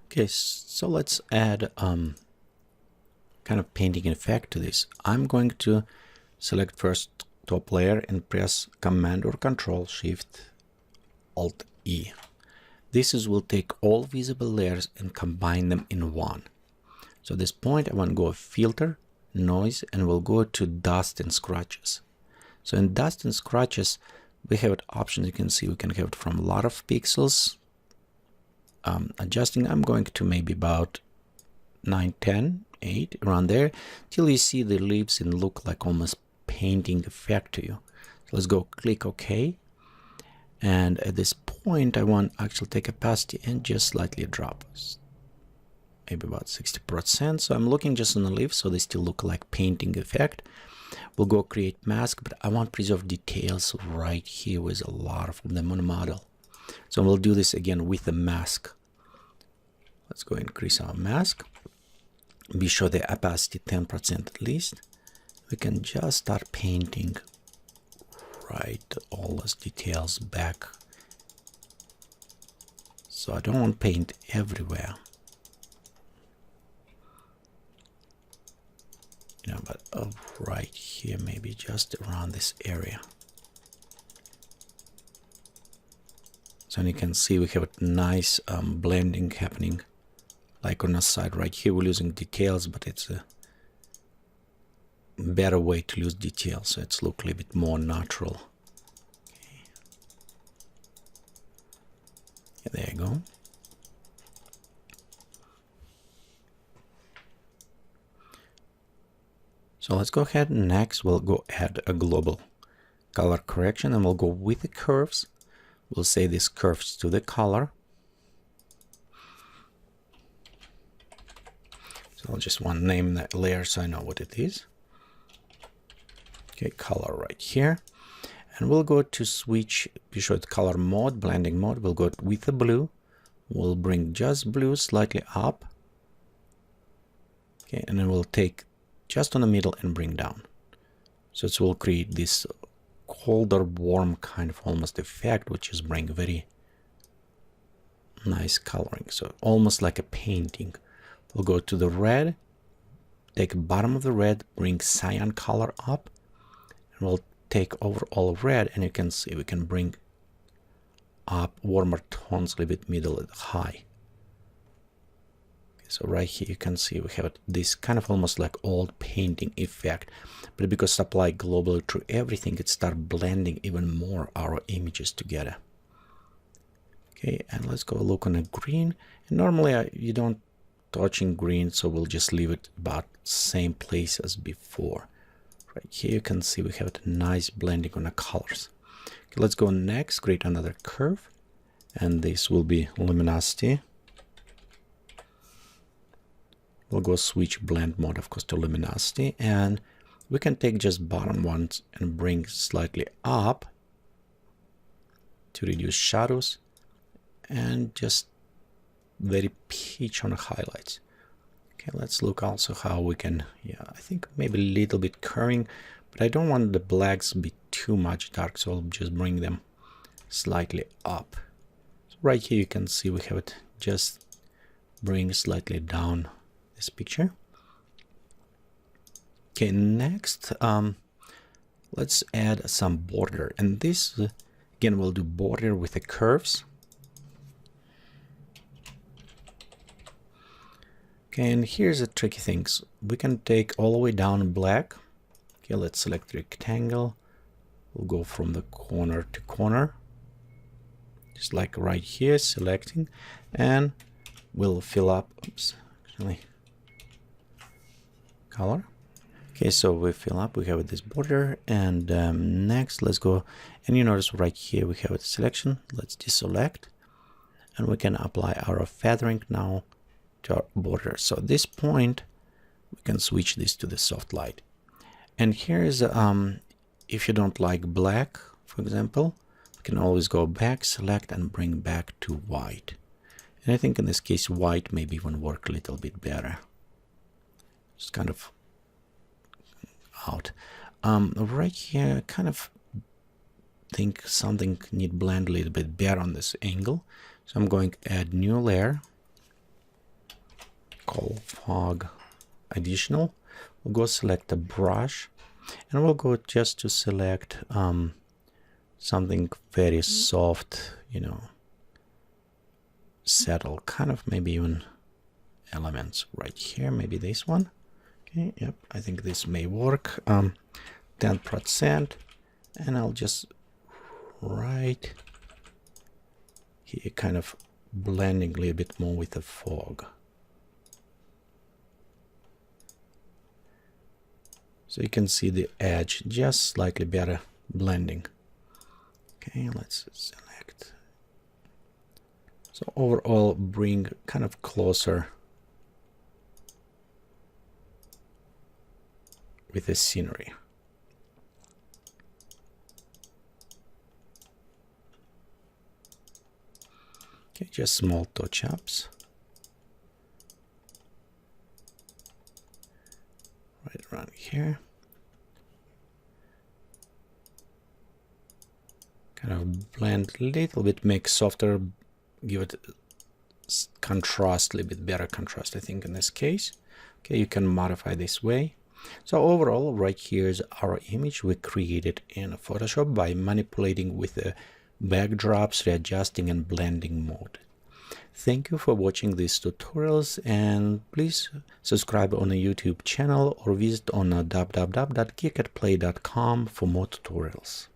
Okay, so let's add kind of painting effect to this. I'm going to select first top layer and press Command or Control Shift Alt E. Will take all visible layers and combine them in one. So at this point I want to go filter, noise, and we'll go to dust and scratches. So in dust and scratches we have options. You can see we can have it from a lot of pixels. Adjusting, I'm going to maybe about 9, 10, 8, around there, till you see the leaves and look like almost painting effect to you. So let's go click OK. And at this point I want actually take opacity and just slightly drop, maybe about 60%. So I'm looking just on the leaves, so they still look like painting effect. We'll go create mask, but I want preserve details right here with a lot of them on the model. So we'll do this again with the mask. Let's go increase our mask. Be sure the opacity 10% at least. We can just start painting right all those details back. So I don't want to paint everywhere, you know, but right here, maybe just around this area. So you can see we have a nice blending happening, like on the side right here. We're losing details, but it's a better way to lose details, so it's look a little bit more natural. Okay. Yeah, there you go. So let's go ahead and next we'll go add a global color correction, and we'll go with the curves. We'll say this curves to the color. So I'll just want to name that layer so I know what it is. Okay, color right here. And we'll go to switch, be sure it's color mode, blending mode. We'll go with the blue. We'll bring just blue slightly up. Okay, and then we'll take just on the middle and bring down. So it will create this colder, warm kind of almost effect, which is bring very nice coloring. So almost like a painting. We'll go to the red, take bottom of the red, bring cyan color up, and we'll take over all of red, and you can see we can bring up warmer tones a little bit middle and high. So right here you can see we have this kind of almost like old painting effect, but because apply globally to everything, it start blending even more our images together. Okay, and let's go look on a green. And normally you don't touching green, so we'll just leave it about same place as before. Right here you can see we have a nice blending on the colors. Okay, let's go next, create another curve, and this will be luminosity. We'll go switch blend mode, of course, to luminosity, and we can take just bottom ones and bring slightly up to reduce shadows, and just very pitch on the highlights. Okay, let's look also how we can, yeah, I think maybe a little bit curving, but I don't want the blacks to be too much dark, so I'll just bring them slightly up. So right here you can see we have it just bring slightly down this picture. Okay, next let's add some border, and this again we'll do border with the curves. Okay, and here's the tricky things. We can take all the way down black. Okay, let's select rectangle. We'll go from the corner to corner, just like right here, selecting, and we'll fill up, oops, actually, color. Okay, so we fill up, we have this border, and next let's go, and you notice right here we have a selection. Let's deselect, and we can apply our feathering now to our border. So at this point we can switch this to the soft light. And here's if you don't like black, for example, you can always go back, select, and bring back to white. And I think in this case white maybe even work a little bit better. Just kind of out. Right here I kind of think something need blend a little bit better on this angle. So I'm going to add new layer. call fog additional. We'll go select a brush, and we'll go just to select something very soft, you know, settle, kind of maybe even elements right here, maybe this one. Okay, yep, I think this may work. 10%, and I'll just right here, kind of blending a little bit more with the fog. So you can see the edge just slightly better blending. Okay, let's select. So overall, bring kind of closer with the scenery. Okay, just small touch-ups. Right around here. Kind of blend a little bit, make softer, give it contrast, a little bit better contrast, I think, in this case. Okay, you can modify this way. So overall, right here is our image we created in Photoshop by manipulating with the backdrops, readjusting, and blending mode. Thank you for watching these tutorials, and please subscribe on the YouTube channel or visit on www.geekatplay.com for more tutorials.